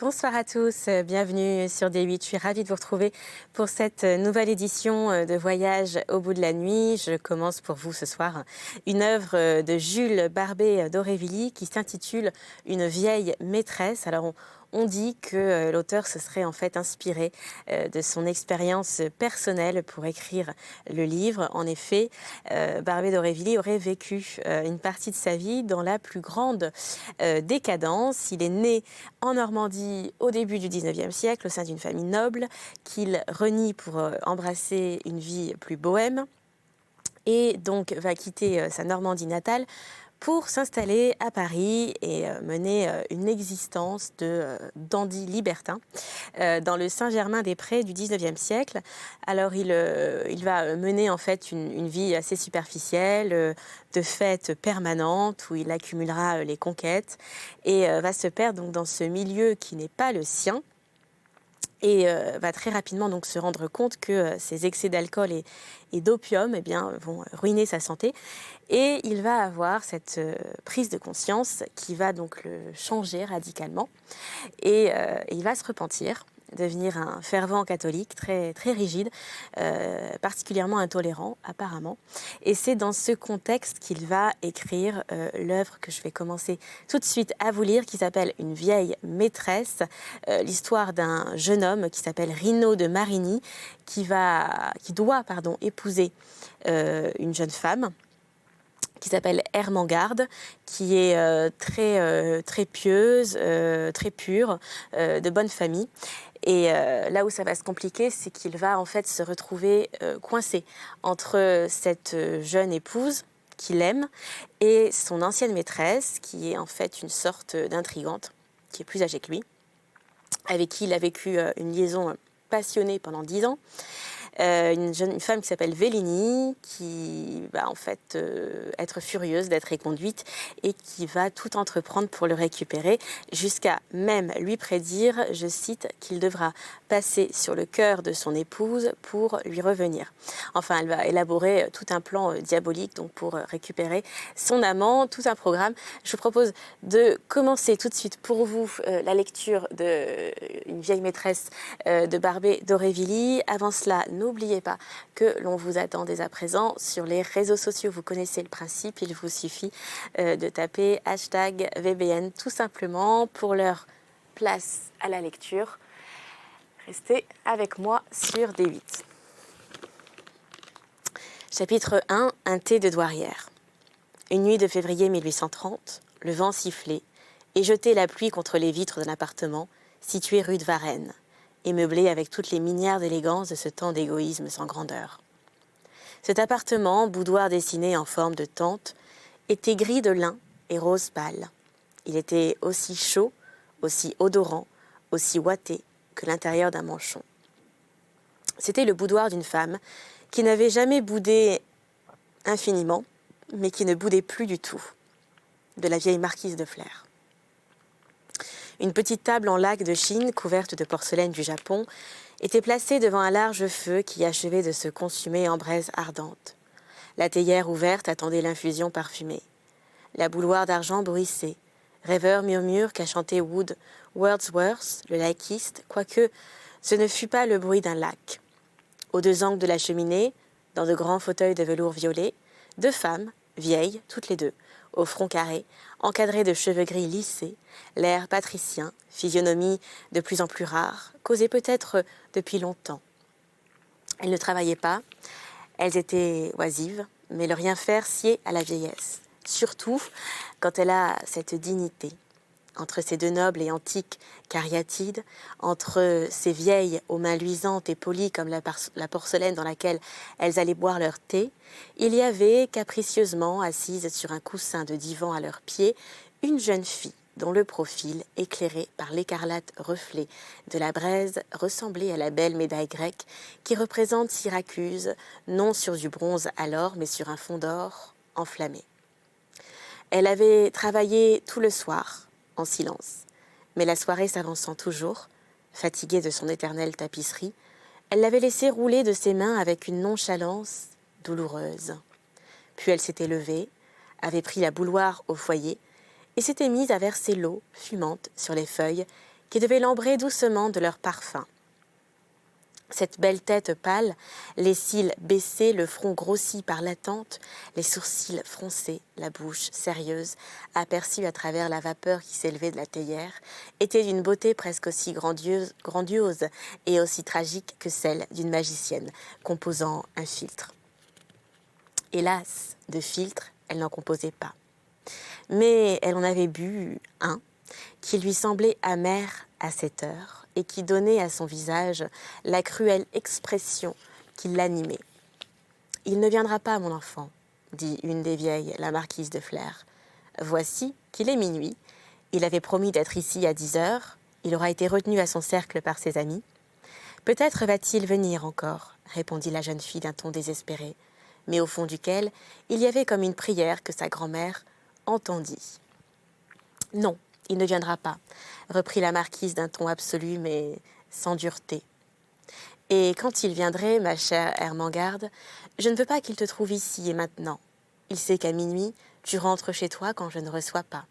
Bonsoir à tous, bienvenue sur D8. Je suis ravie de vous retrouver pour cette nouvelle édition de Voyage au bout de la nuit. Je commence pour vous ce soir une œuvre de Jules Barbé d'Aurevilly qui s'intitule Une vieille maîtresse. Alors on dit que l'auteur se serait en fait inspiré de son expérience personnelle pour écrire le livre. En effet, Barbé d'Aurevilly aurait vécu une partie de sa vie dans la plus grande décadence. Il est né en Normandie au début du 19e siècle, au sein d'une famille noble, qu'il renie pour embrasser une vie plus bohème, et donc va quitter sa Normandie natale pour s'installer à Paris et mener une existence de dandy libertin dans le Saint-Germain-des-Prés du 19e siècle. Alors il va mener en fait une vie assez superficielle, de fêtes permanentes où il accumulera les conquêtes et va se perdre donc dans ce milieu qui n'est pas le sien. Et va très rapidement donc se rendre compte que ces excès d'alcool et d'opium vont ruiner sa santé. Et il va avoir cette prise de conscience qui va donc le changer radicalement. Et il va se repentir, devenir un fervent catholique très, très rigide, particulièrement intolérant apparemment. Et c'est dans ce contexte qu'il va écrire l'œuvre que je vais commencer tout de suite à vous lire, qui s'appelle Une vieille maîtresse, l'histoire d'un jeune homme qui s'appelle Rino de Marigny, qui doit épouser une jeune femme qui s'appelle Ermengarde, qui est très pieuse, très pure, de bonne famille. Et là où ça va se compliquer, c'est qu'il va en fait se retrouver coincé entre cette jeune épouse qu'il aime et son ancienne maîtresse, qui est en fait une sorte d'intrigante, qui est plus âgée que lui, avec qui il a vécu une liaison passionnée pendant 10 ans. Une femme qui s'appelle Vélini, qui va en fait être furieuse d'être éconduite et qui va tout entreprendre pour le récupérer, jusqu'à même lui prédire, je cite, qu'il devra passer sur le cœur de son épouse pour lui revenir. Enfin, elle va élaborer tout un plan diabolique donc pour récupérer son amant, tout un programme. Je vous propose de commencer tout de suite pour vous la lecture de Une vieille maîtresse de Barbé d'Aurevilly. Avant cela, n'oubliez pas que l'on vous attend dès à présent sur les réseaux sociaux. Vous connaissez le principe, il vous suffit de taper #VBN tout simplement. Pour leur place à la lecture, restez avec moi sur D8. Chapitre 1, un thé de douairière. Une nuit de février 1830, le vent sifflait et jetait la pluie contre les vitres d'un appartement situé rue de Varennes, et meublé avec toutes les minières d'élégance de ce temps d'égoïsme sans grandeur. Cet appartement, boudoir dessiné en forme de tente, était gris de lin et rose pâle. Il était aussi chaud, aussi odorant, aussi ouaté que l'intérieur d'un manchon. C'était le boudoir d'une femme qui n'avait jamais boudé infiniment, mais qui ne boudait plus du tout, de la vieille marquise de Flers. Une petite table en laque de Chine, couverte de porcelaine du Japon, était placée devant un large feu qui achevait de se consumer en braise ardente. La théière ouverte attendait l'infusion parfumée. La bouilloire d'argent bruissait. Rêveur murmure qu'a chanté Wordsworth, le laïciste, quoique ce ne fût pas le bruit d'un lac. Aux deux angles de la cheminée, dans de grands fauteuils de velours violet, 2 femmes, vieilles, toutes les deux, au front carré, encadrées de cheveux gris lissés, l'air patricien, physionomie de plus en plus rare, causaient peut-être depuis longtemps. Elles ne travaillaient pas, elles étaient oisives, mais le rien faire sied à la vieillesse, surtout quand elle a cette dignité. Entre ces 2 nobles et antiques cariatides, entre ces vieilles aux mains luisantes et polies comme la porcelaine dans laquelle elles allaient boire leur thé, il y avait, capricieusement assise sur un coussin de divan à leurs pieds, une jeune fille dont le profil, éclairé par l'écarlate reflet de la braise, ressemblait à la belle médaille grecque qui représente Syracuse, non sur du bronze alors, mais sur un fond d'or enflammé. Elle avait travaillé tout le soir, en silence, mais la soirée s'avançant toujours, fatiguée de son éternelle tapisserie, elle l'avait laissé rouler de ses mains avec une nonchalance douloureuse. Puis elle s'était levée, avait pris la bouilloire au foyer et s'était mise à verser l'eau fumante sur les feuilles qui devaient l'embrer doucement de leur parfum. Cette belle tête pâle, les cils baissés, le front grossi par l'attente, les sourcils froncés, la bouche sérieuse, aperçue à travers la vapeur qui s'élevait de la théière, était d'une beauté presque aussi grandiose et aussi tragique que celle d'une magicienne composant un philtre. Hélas, de philtre, elle n'en composait pas. Mais elle en avait bu un qui lui semblait amer à cette heure et qui donnait à son visage la cruelle expression qui l'animait. « Il ne viendra pas, mon enfant, » dit une des vieilles, la marquise de Flers. « Voici qu'il est minuit. Il avait promis d'être ici à 10 heures. Il aura été retenu à son cercle par ses amis. Peut-être va-t-il venir encore, » répondit la jeune fille d'un ton désespéré, mais au fond duquel il y avait comme une prière que sa grand-mère entendit. « Non, il ne viendra pas, » reprit la marquise d'un ton absolu, mais sans dureté. « Et quand il viendrait, ma chère Ermengarde, je ne veux pas qu'il te trouve ici et maintenant. Il sait qu'à minuit, tu rentres chez toi quand je ne reçois pas.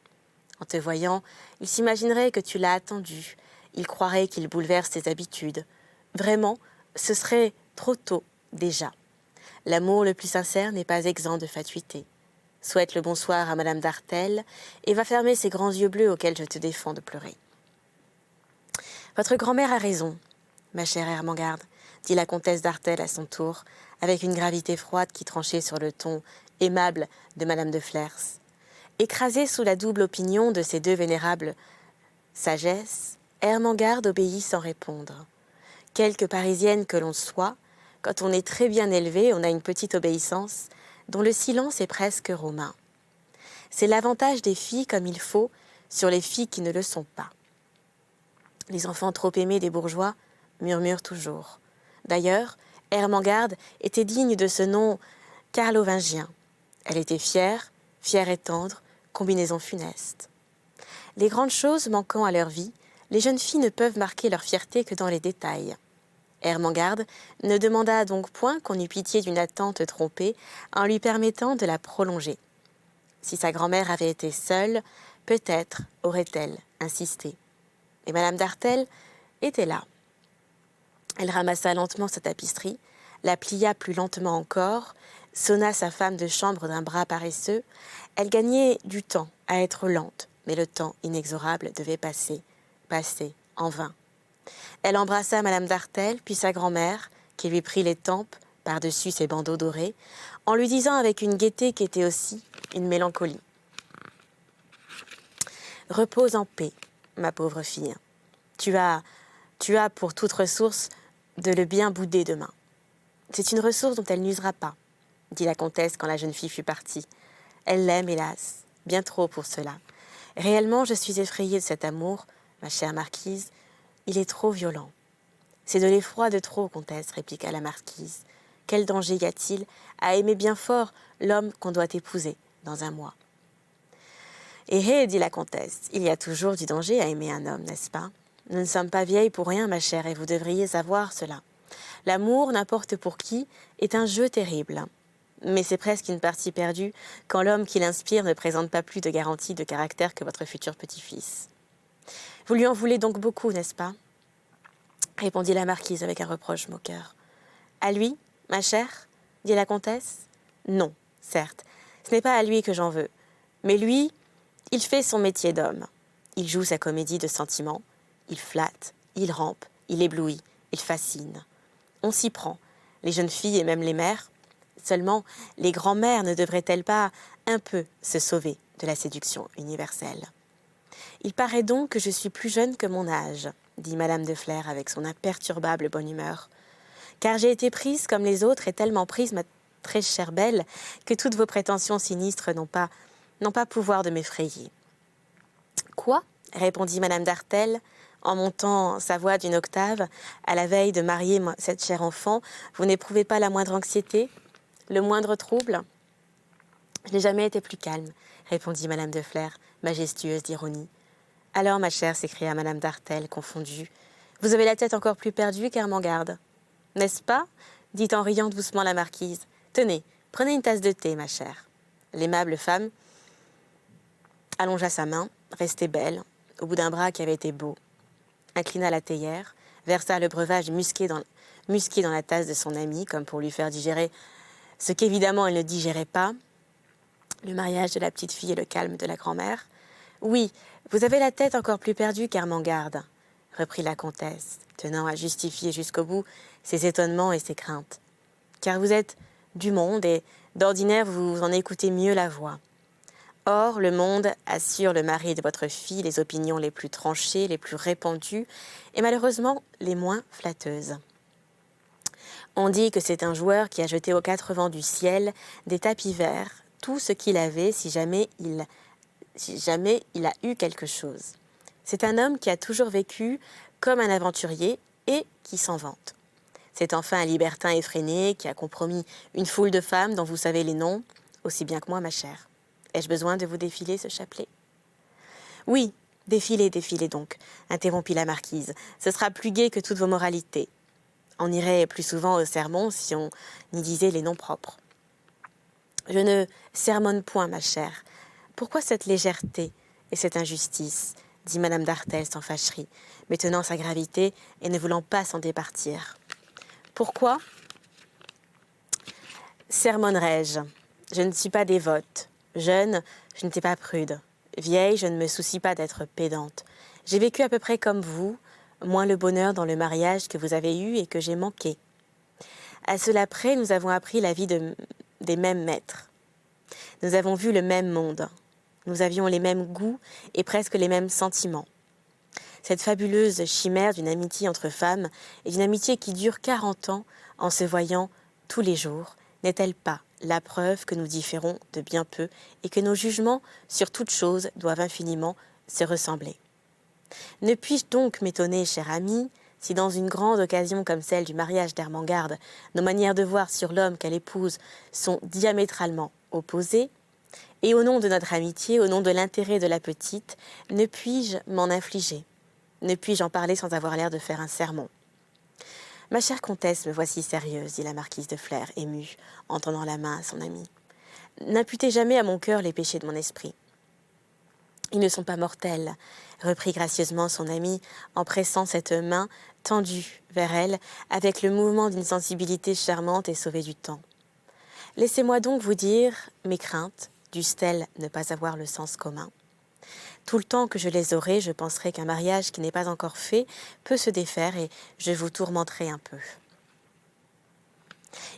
En te voyant, il s'imaginerait que tu l'as attendu. Il croirait qu'il bouleverse tes habitudes. Vraiment, ce serait trop tôt, déjà. L'amour le plus sincère n'est pas exempt de fatuité. Souhaite le bonsoir à Madame d'Artel et va fermer ces grands yeux bleus auxquels je te défends de pleurer. »« Votre grand-mère a raison, ma chère Ermengarde, » dit la comtesse d'Artel à son tour, avec une gravité froide qui tranchait sur le ton aimable de Madame de Flers. Écrasée sous la double opinion de ces deux vénérables sagesses, Ermengarde obéit sans répondre. Quelque parisienne que l'on soit, quand on est très bien élevé, on a une petite obéissance dont le silence est presque romain. C'est l'avantage des filles comme il faut sur les filles qui ne le sont pas. Les enfants trop aimés des bourgeois murmurent toujours. D'ailleurs, Ermengarde était digne de ce nom carlovingien. Elle était fière, fière et tendre, combinaison funeste. Les grandes choses manquant à leur vie, les jeunes filles ne peuvent marquer leur fierté que dans les détails. Ermengarde ne demanda donc point qu'on eût pitié d'une attente trompée en lui permettant de la prolonger. Si sa grand-mère avait été seule, peut-être aurait-elle insisté. Et Madame d'Artel était là. Elle ramassa lentement sa tapisserie, la plia plus lentement encore, sonna sa femme de chambre d'un bras paresseux. Elle gagnait du temps à être lente, mais le temps inexorable devait passer en vain. Elle embrassa Madame d'Artel, puis sa grand-mère, qui lui prit les tempes par-dessus ses bandeaux dorés, en lui disant avec une gaieté qui était aussi une mélancolie. « Repose en paix, ma pauvre fille. Tu as pour toute ressource de le bien bouder demain. C'est une ressource dont elle n'usera pas, » dit la comtesse quand la jeune fille fut partie. « Elle l'aime, hélas, bien trop pour cela. Réellement, je suis effrayée de cet amour, ma chère marquise. Il est trop violent. »« C'est de l'effroi de trop, comtesse, » répliqua la marquise. « Quel danger y a-t-il à aimer bien fort l'homme qu'on doit épouser dans un mois ?»« Eh, dit la comtesse, il y a toujours du danger à aimer un homme, n'est-ce pas ? Nous ne sommes pas vieilles pour rien, ma chère, et vous devriez savoir cela. L'amour, n'importe pour qui, est un jeu terrible. Mais c'est presque une partie perdue quand l'homme qui l'inspire ne présente pas plus de garantie de caractère que votre futur petit-fils. Vous lui en voulez donc beaucoup, n'est-ce pas ? Répondit la marquise avec un reproche moqueur. À lui, ma chère ? Dit la comtesse. Non, certes, ce n'est pas à lui que j'en veux. Mais lui, il fait son métier d'homme. Il joue sa comédie de sentiments. Il flatte, il rampe, il éblouit, il fascine. On s'y prend, les jeunes filles et même les mères. Seulement, les grands-mères ne devraient-elles pas un peu se sauver de la séduction universelle ? Il paraît donc que je suis plus jeune que mon âge, dit Madame de Flers avec son imperturbable bonne humeur. Car j'ai été prise comme les autres et tellement prise, ma très chère belle, que toutes vos prétentions sinistres n'ont pas pouvoir de m'effrayer. Quoi ? Répondit Madame d'Artel, en montant sa voix d'une octave. À la veille de marier cette chère enfant, vous n'éprouvez pas la moindre anxiété, le moindre trouble ? Je n'ai jamais été plus calme, répondit Madame de Flers, majestueuse d'ironie. Alors, ma chère, s'écria Madame d'Artel, confondue, vous avez la tête encore plus perdue qu'Ermengarde. N'est-ce pas ? Dit en riant doucement la marquise. Tenez, prenez une tasse de thé, ma chère. L'aimable femme allongea sa main, restée belle, au bout d'un bras qui avait été beau. inclina la théière, versa le breuvage musqué dans la tasse de son amie, comme pour lui faire digérer ce qu'évidemment elle ne digérait pas, le mariage de la petite fille et le calme de la grand-mère. « Oui, vous avez la tête encore plus perdue qu'Ermengarde, » reprit la comtesse, tenant à justifier jusqu'au bout ses étonnements et ses craintes. « Car vous êtes du monde et d'ordinaire vous en écoutez mieux la voix. Or, le monde assure le mari de votre fille les opinions les plus tranchées, les plus répandues et malheureusement les moins flatteuses. On dit que c'est un joueur qui a jeté aux quatre vents du ciel des tapis verts, tout ce qu'il avait si jamais il a eu quelque chose. C'est un homme qui a toujours vécu comme un aventurier et qui s'en vante. C'est enfin un libertin effréné qui a compromis une foule de femmes dont vous savez les noms, aussi bien que moi, ma chère. Ai-je besoin de vous défiler ce chapelet ? » ?»« Oui, défilez donc, interrompit la marquise. Ce sera plus gai que toutes vos moralités. On irait plus souvent au sermon si on y disait les noms propres. »« Je ne sermonne point, ma chère. Pourquoi cette légèreté et cette injustice ?» dit Madame Dartel sans fâcherie, mais tenant sa gravité et ne voulant pas s'en départir. « Pourquoi sermonnerais-je ? Je ne suis pas dévote. Jeune, je n'étais pas prude. Vieille, je ne me soucie pas d'être pédante. J'ai vécu à peu près comme vous, moins le bonheur dans le mariage que vous avez eu et que j'ai manqué. À cela près, nous avons appris la vie des mêmes maîtres. Nous avons vu le même monde. Nous avions les mêmes goûts et presque les mêmes sentiments. Cette fabuleuse chimère d'une amitié entre femmes et d'une amitié qui dure 40 ans en se voyant tous les jours, n'est-elle pas la preuve que nous différons de bien peu et que nos jugements sur toute chose doivent infiniment se ressembler ? Ne puis-je donc m'étonner, cher ami, si dans une grande occasion comme celle du mariage d'Ermengarde, nos manières de voir sur l'homme qu'elle épouse sont diamétralement opposées, et au nom de notre amitié, au nom de l'intérêt de la petite, ne puis-je m'en infliger ? Ne puis-je en parler sans avoir l'air de faire un sermon ? Ma chère comtesse, me voici sérieuse, dit la marquise de Flers, émue, en tendant la main à son amie. N'imputez jamais à mon cœur les péchés de mon esprit. Ils ne sont pas mortels, reprit gracieusement son amie, en pressant cette main tendue vers elle, avec le mouvement d'une sensibilité charmante et sauvée du temps. Laissez-moi donc vous dire mes craintes, dussent-elles ne pas avoir le sens commun. Tout le temps que je les aurai, je penserai qu'un mariage qui n'est pas encore fait peut se défaire et je vous tourmenterai un peu.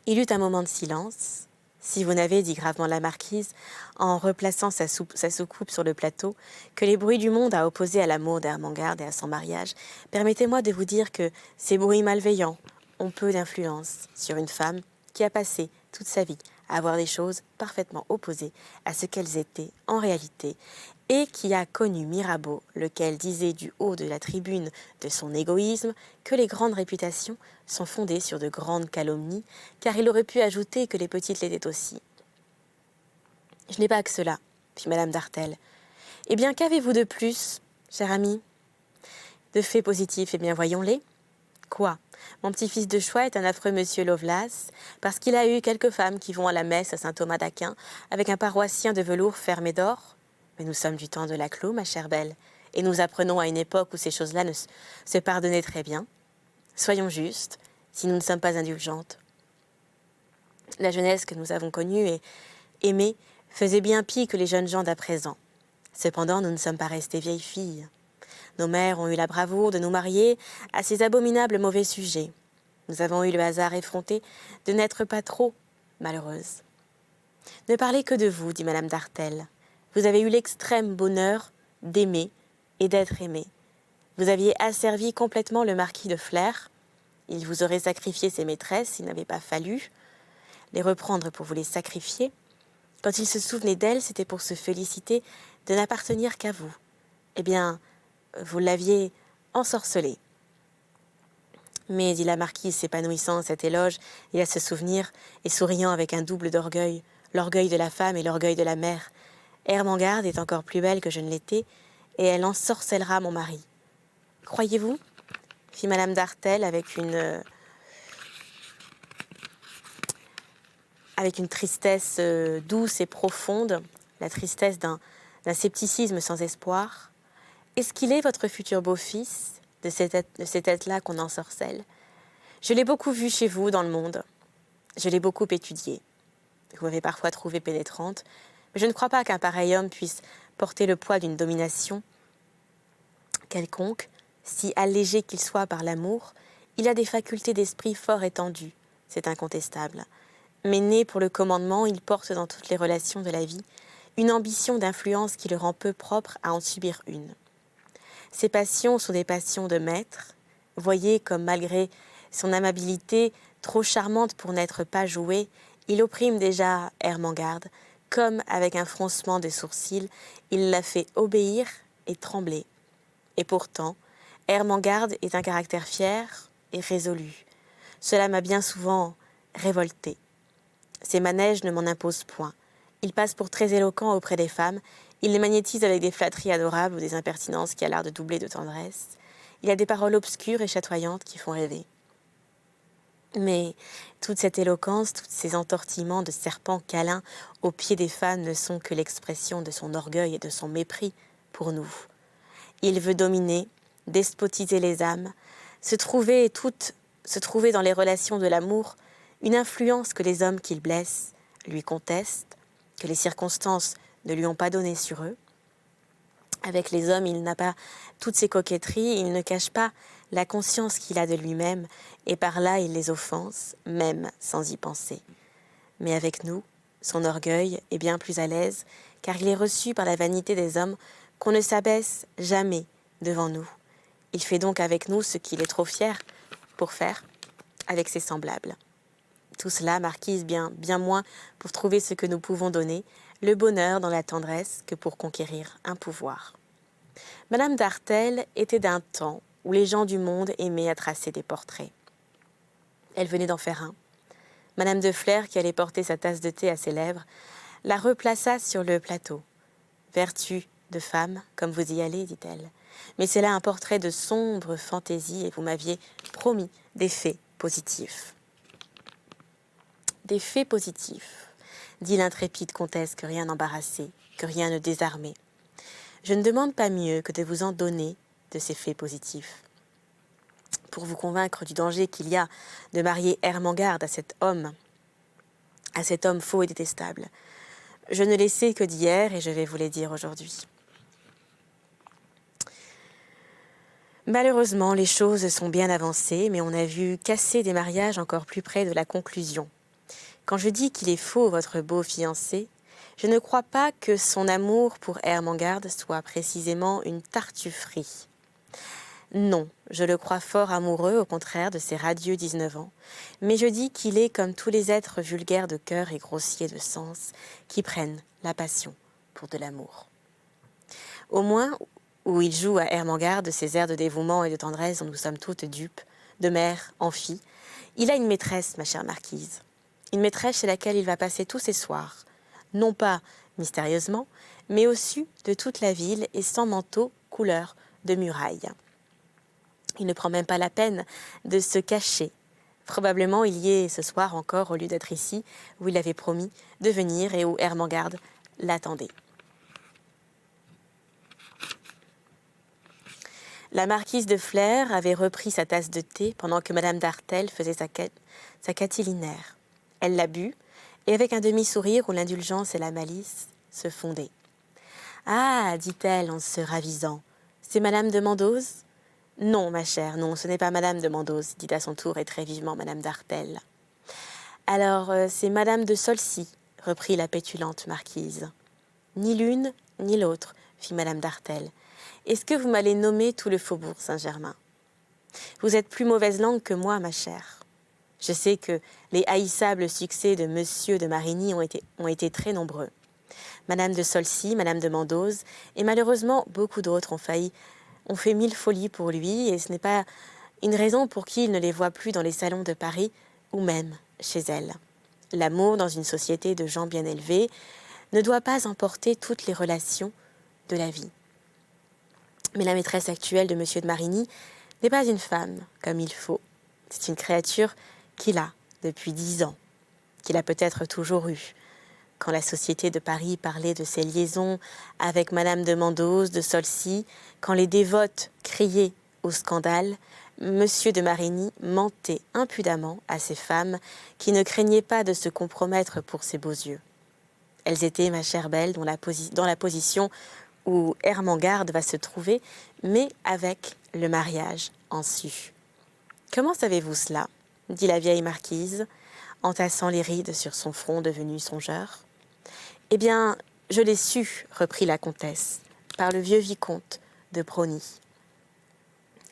Il eut un moment de silence. Si vous n'avez, dit gravement la marquise, en replaçant sa soucoupe sur le plateau, que les bruits du monde à opposer à l'amour d'Ermengarde et à son mariage, permettez-moi de vous dire que ces bruits malveillants ont peu d'influence sur une femme qui a passé toute sa vie à avoir des choses parfaitement opposées à ce qu'elles étaient en réalité, et qui a connu Mirabeau, lequel disait du haut de la tribune de son égoïsme que les grandes réputations sont fondées sur de grandes calomnies, car il aurait pu ajouter que les petites l'étaient aussi. « Je n'ai pas que cela, » fit Madame Dartel. « Eh bien, qu'avez-vous de plus, cher ami ? De faits positifs, eh bien, voyons-les. Quoi ? Mon petit-fils de choix est un affreux monsieur Lovelace, parce qu'il a eu quelques femmes qui vont à la messe à Saint-Thomas d'Aquin avec un paroissien de velours fermé d'or. Mais nous sommes du temps de la Clos, ma chère belle, et nous apprenons à une époque où ces choses-là se pardonnaient très bien. Soyons justes, si nous ne sommes pas indulgentes. La jeunesse que nous avons connue et aimée faisait bien pis que les jeunes gens d'à présent. Cependant, nous ne sommes pas restées vieilles filles. Nos mères ont eu la bravoure de nous marier à ces abominables mauvais sujets. Nous avons eu le hasard effronté de n'être pas trop malheureuses. Ne parlez que de vous, dit Madame Dartel. Vous avez eu l'extrême bonheur d'aimer et d'être aimé. Vous aviez asservi complètement le marquis de Flers. Il vous aurait sacrifié ses maîtresses s'il n'avait pas fallu les reprendre pour vous les sacrifier. Quand il se souvenait d'elles, c'était pour se féliciter de n'appartenir qu'à vous. Eh bien, vous l'aviez ensorcelé. Mais, dit la marquise, s'épanouissant à cet éloge et à ce souvenir, et souriant avec un double d'orgueil, l'orgueil de la femme et l'orgueil de la mère, Ermengarde est encore plus belle que je ne l'étais, et elle ensorcellera mon mari. Croyez-vous ? Fit Madame Dartel avec une tristesse douce et profonde, la tristesse d'un scepticisme sans espoir. Est-ce qu'il est votre futur beau-fils ? de ces têtes-là qu'on ensorcelle. Je l'ai beaucoup vu chez vous dans le monde. Je l'ai beaucoup étudié. Vous m'avez parfois trouvée pénétrante, mais je ne crois pas qu'un pareil homme puisse porter le poids d'une domination quelconque. Si allégé qu'il soit par l'amour, il a des facultés d'esprit fort étendues, c'est incontestable. Mais né pour le commandement, il porte dans toutes les relations de la vie une ambition d'influence qui le rend peu propre à en subir une. Ses passions sont des passions de maître. Voyez comme malgré son amabilité, trop charmante pour n'être pas jouée, il opprime déjà Ermengarde, comme avec un froncement des sourcils, il la fait obéir et trembler. Et pourtant, Ermengarde est un caractère fier et résolu. Cela m'a bien souvent révoltée. Ses manèges ne m'en imposent point. Il passe pour très éloquent auprès des femmes. Il les magnétise avec des flatteries adorables ou des impertinences qui a l'air de doubler de tendresse. Il a des paroles obscures et chatoyantes qui font rêver. Mais toute cette éloquence, tous ces entortillements de serpent câlin aux pieds des femmes ne sont que l'expression de son orgueil et de son mépris pour nous. Il veut dominer, despotiser les âmes, se trouver dans les relations de l'amour, une influence que les hommes qu'il blesse lui contestent, que les circonstances ne lui ont pas donnée sur eux. Avec les hommes, il n'a pas toutes ces coquetteries, il ne cache pas la conscience qu'il a de lui-même, et par là il les offense, même sans y penser. Mais avec nous, son orgueil est bien plus à l'aise, car il est reçu par la vanité des hommes qu'on ne s'abaisse jamais devant nous. Il fait donc avec nous ce qu'il est trop fier pour faire avec ses semblables. Tout cela, Marquise, bien moins pour trouver ce que nous pouvons donner, le bonheur dans la tendresse que pour conquérir un pouvoir. Madame d'Artel était d'un temps où les gens du monde aimaient à tracer des portraits. Elle venait d'en faire un. Madame de Flers, qui allait porter sa tasse de thé à ses lèvres, la replaça sur le plateau. « Vertu de femme, comme vous y allez, dit-elle. Mais c'est là un portrait de sombre fantaisie et vous m'aviez promis des faits positifs. » Des faits positifs, dit l'intrépide comtesse que rien n'embarrassait, que rien ne désarmait. Je ne demande pas mieux que de vous en donner de ces faits positifs. Pour vous convaincre du danger qu'il y a de marier Ermengarde à cet homme faux et détestable. Je ne les sais que d'hier et je vais vous les dire aujourd'hui. Malheureusement, les choses sont bien avancées, mais on a vu casser des mariages encore plus près de la conclusion. Quand je dis qu'il est faux, votre beau fiancé, je ne crois pas que son amour pour Ermengarde soit précisément une tartufferie. Non, je le crois fort amoureux, au contraire de ses radieux 19 ans, mais je dis qu'il est comme tous les êtres vulgaires de cœur et grossiers de sens qui prennent la passion pour de l'amour. Au moins, où il joue à Ermengarde ses airs de dévouement et de tendresse dont nous sommes toutes dupes, de mère en fille, il a une maîtresse, ma chère marquise. Une maîtresse chez laquelle il va passer tous ses soirs, non pas mystérieusement, mais au su de toute la ville et sans manteau couleur de muraille. Il ne prend même pas la peine de se cacher. Probablement il y est ce soir encore au lieu d'être ici, où il avait promis de venir et où Ermengarde l'attendait. La marquise de Flers avait repris sa tasse de thé pendant que Madame d'Artel faisait sa catilinaire. Elle l'a bu, et avec un demi-sourire où l'indulgence et la malice se fondaient. « Ah, dit-elle en se ravisant, c'est Madame de Mandose ?»« Non, ma chère, non, ce n'est pas Madame de Mandose, dit à son tour et très vivement Madame d'Artel. »« Alors, c'est Madame de Solcy, reprit la pétulante marquise. »« Ni l'une, ni l'autre, fit Madame d'Artel. Est-ce que vous m'allez nommer tout le faubourg Saint-Germain ? Vous êtes plus mauvaise langue que moi, ma chère. Je sais que les haïssables succès de Monsieur de Marigny ont été très nombreux. Madame de Solcy, Madame de Mandose, et malheureusement beaucoup d'autres ont fait 1000 folies pour lui, et ce n'est pas une raison pour qui il ne les voit plus dans les salons de Paris ou même chez elle. L'amour dans une société de gens bien élevés ne doit pas emporter toutes les relations de la vie. Mais la maîtresse actuelle de Monsieur de Marigny n'est pas une femme comme il faut. C'est une créature qu'il a depuis 10 ans, qu'il a peut-être toujours eue. Quand la société de Paris parlait de ses liaisons avec Madame de Mandose, de Solcy, quand les dévotes criaient au scandale, Monsieur de Marigny mentait impudemment à ces femmes qui ne craignaient pas de se compromettre pour ses beaux yeux. Elles étaient, ma chère belle, dans la position où Ermengarde va se trouver, mais avec le mariage en su. « Comment savez-vous cela ?» dit la vieille marquise, entassant les rides sur son front devenu songeur. « Eh bien, je l'ai su, reprit la comtesse, par le vieux vicomte de Brogny.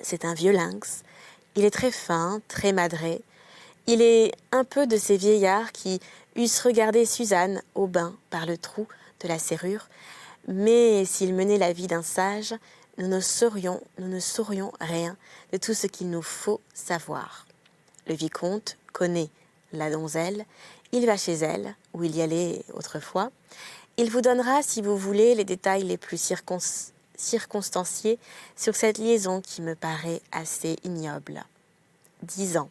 C'est un vieux lynx, il est très fin, très madré, il est un peu de ces vieillards qui eussent regardé Suzanne au bain par le trou de la serrure, mais s'il menait la vie d'un sage, nous ne saurions rien de tout ce qu'il nous faut savoir. Le vicomte connaît la donzelle, il va chez elle, où il y allait autrefois. Il vous donnera, si vous voulez, les détails les plus circonstanciés sur cette liaison qui me paraît assez ignoble. 10 ans,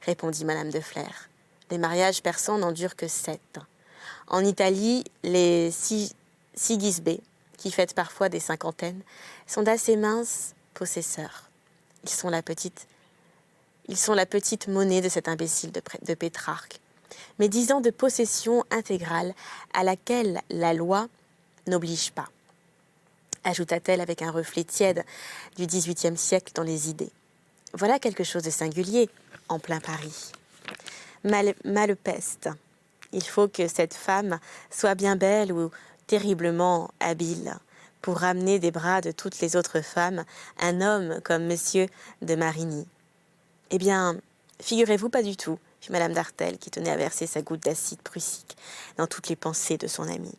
répondit Madame de Flers. Les mariages persans n'en durent que 7. En Italie, les Sigisbées, qui fêtent parfois des cinquantaines, sont d'assez minces possesseurs. Ils sont la petite monnaie de cet imbécile de Pétrarque. Mais 10 ans de possession intégrale à laquelle la loi n'oblige pas, ajouta-t-elle avec un reflet tiède du XVIIIe siècle dans les idées. Voilà quelque chose de singulier en plein Paris. Malepeste, il faut que cette femme soit bien belle ou terriblement habile pour ramener des bras de toutes les autres femmes un homme comme Monsieur de Marigny. Eh bien, figurez-vous pas du tout, fit Madame d'Artel, qui tenait à verser sa goutte d'acide prussique dans toutes les pensées de son amie.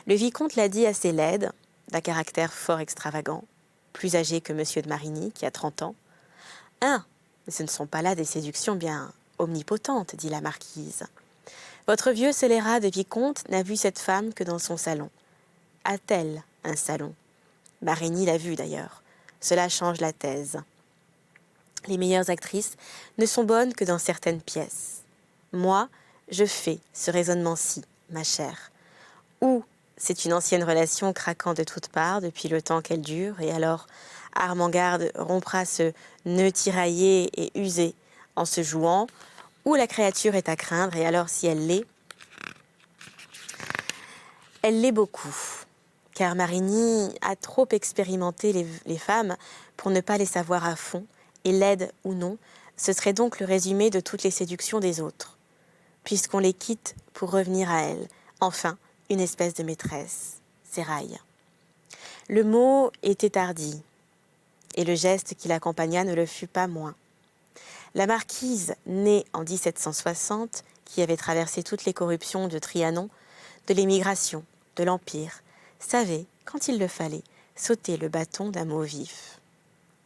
Le vicomte l'a dit assez laide, d'un caractère fort extravagant, plus âgé que Monsieur de Marigny, qui a 30 ans. « Mais ce ne sont pas là des séductions bien omnipotentes, dit la marquise. Votre vieux scélérat de vicomte n'a vu cette femme que dans son salon. A-t-elle un salon? Marigny l'a vue d'ailleurs. Cela change la thèse. Les meilleures actrices ne sont bonnes que dans certaines pièces. Moi, je fais ce raisonnement-ci, ma chère. Ou c'est une ancienne relation craquant de toutes parts depuis le temps qu'elle dure, et alors Armengarde rompra ce nœud tiraillé et usé en se jouant, ou la créature est à craindre, et alors si elle l'est beaucoup. Car Marigny a trop expérimenté les femmes pour ne pas les savoir à fond, et laide ou non, ce serait donc le résumé de toutes les séductions des autres, puisqu'on les quitte pour revenir à elles. Enfin, une espèce de maîtresse, séraille. Le mot était hardi, et le geste qui l'accompagna ne le fut pas moins. La marquise, née en 1760, qui avait traversé toutes les corruptions de Trianon, de l'émigration, de l'Empire, savait, quand il le fallait, sauter le bâton d'un mot vif.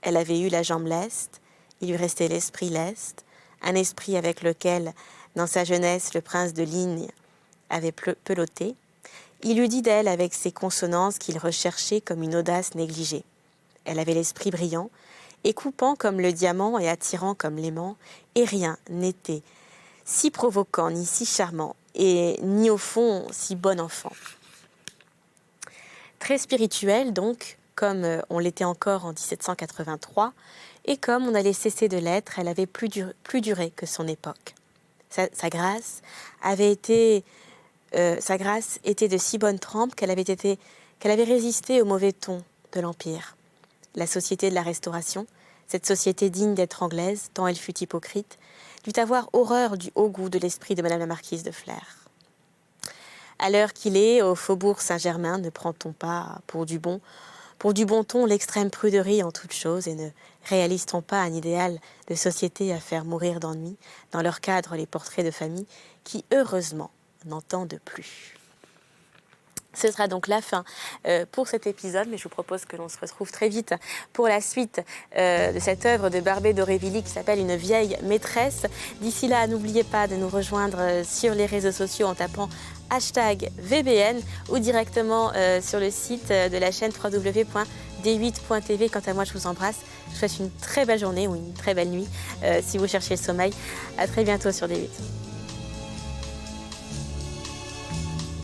Elle avait eu la jambe leste, il lui restait l'esprit leste, un esprit avec lequel, dans sa jeunesse, le prince de Ligne avait pelotté. Il eût dit d'elle avec ses consonances qu'il recherchait comme une audace négligée. Elle avait l'esprit brillant, et coupant comme le diamant et attirant comme l'aimant, et rien n'était si provoquant ni si charmant, et ni au fond si bon enfant. Très spirituelle donc, comme on l'était encore en 1783, et comme on allait cesser de l'être, elle avait plus duré que son époque. Sa grâce était de si bonne trempe qu'elle avait résisté au mauvais ton de l'Empire. La société de la Restauration, cette société digne d'être anglaise, tant elle fut hypocrite, dut avoir horreur du haut goût de l'esprit de Madame la Marquise de Flers. À l'heure qu'il est, au faubourg Saint-Germain, ne prend-on pas pour du bon ton l'extrême pruderie en toute chose, et ne réalise-t-on pas un idéal de société à faire mourir d'ennui dans leur cadre les portraits de famille qui, heureusement, n'entendent plus. Ce sera donc la fin pour cet épisode, mais je vous propose que l'on se retrouve très vite pour la suite de cette œuvre de Barbé d'Aurevilly qui s'appelle Une vieille maîtresse. D'ici là, n'oubliez pas de nous rejoindre sur les réseaux sociaux en tapant #VBN ou directement sur le site de la chaîne www.d8.tv. Quant à moi, je vous embrasse. Je vous souhaite une très belle journée ou une très belle nuit si vous cherchez le sommeil. À très bientôt sur D8.